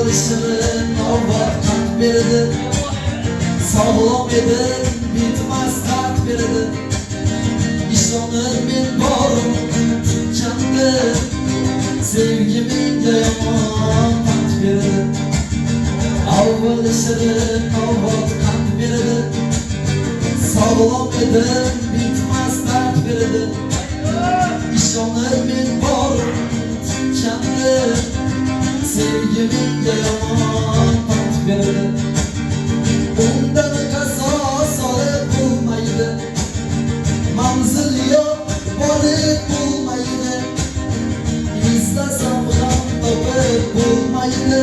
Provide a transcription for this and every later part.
avval shirin ovqat qat berdi, sog'lom edi bitmas tat berdi. İşonib men borim tutgandi, sevgi menga yomon tat berdi. Avval shirin ovqat qat berdi, sog'lom edi bitmas tat berdi. İşonib men borim tutgandi, sevgi menga yomon tat berdi. Undan qasos solib bo'lmaydi, manzil yo'q borib bo'lmaydi. İstasam ham topib bo'lmaydi,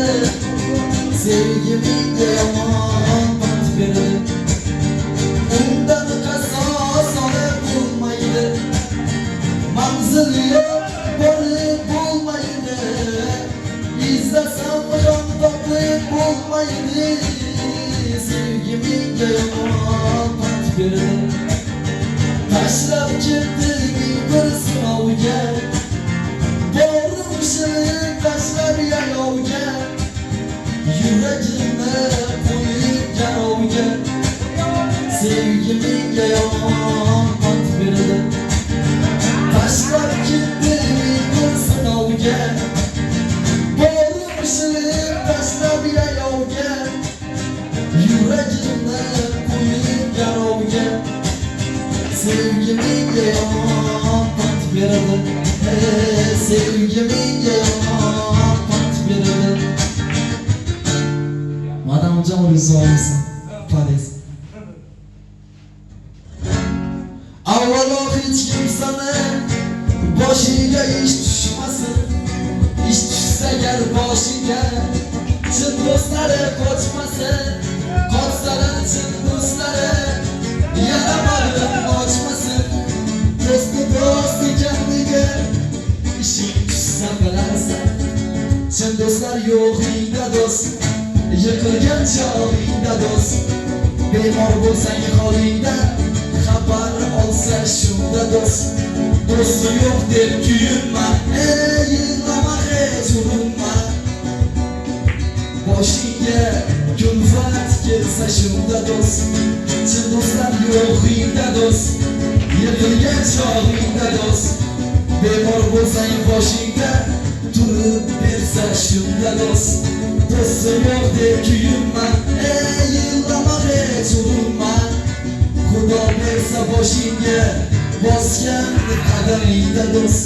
sevgi menga yomon tat berdi. Undan qasos solib bo'lmaydi, manzil yo'q borib bo'lmaydi. İstasam ham topib bo'lmaydi, sevgi menga yomon tat berdi. Tashlab ketdi bir sinovga, borim shirin tashlab yayovga. Yuragimni qo'yib garovga, sevgi menga yomon tat berdi. Tashlab ketdi bir sinovga, borim shirin tashlab yayovga. Yuragimni qo'yib garovga, sevgi menga yomon tat berdi. Sevgi menga yomon tat berdi. Madamjon rizo bo'lsin. Paris. Avvalo hech kimsani boshiga ish tushmasin. Ish tushsa agar boshiga, chin do'stlari qochmasin. Qochsalar chin do'stlari yana bag'rin ochmasin. Do'sti do'st ekanligi ishing tushsa bilarsan. Chin do'stlar yo'qingda do'st, yiqilgan chog'ingda do'st. Bemor bo'lsang holingdan xabar olsa shunda do'st. Do'sti yo'q deb kuyinma, yig'lama hech urinma. Boshingga kulfat kelsa shunda do'st. Chin do'stlar yo'qingda do'st, yiqilgan chog'ingda do'st. Bemor bo'lsang boshingda turib bersa shunda do'st. Do'sti yo'q deb kuyinma, yig'lama hech urinma. Xudo bersa boshingga bosgan qadamingda do'st.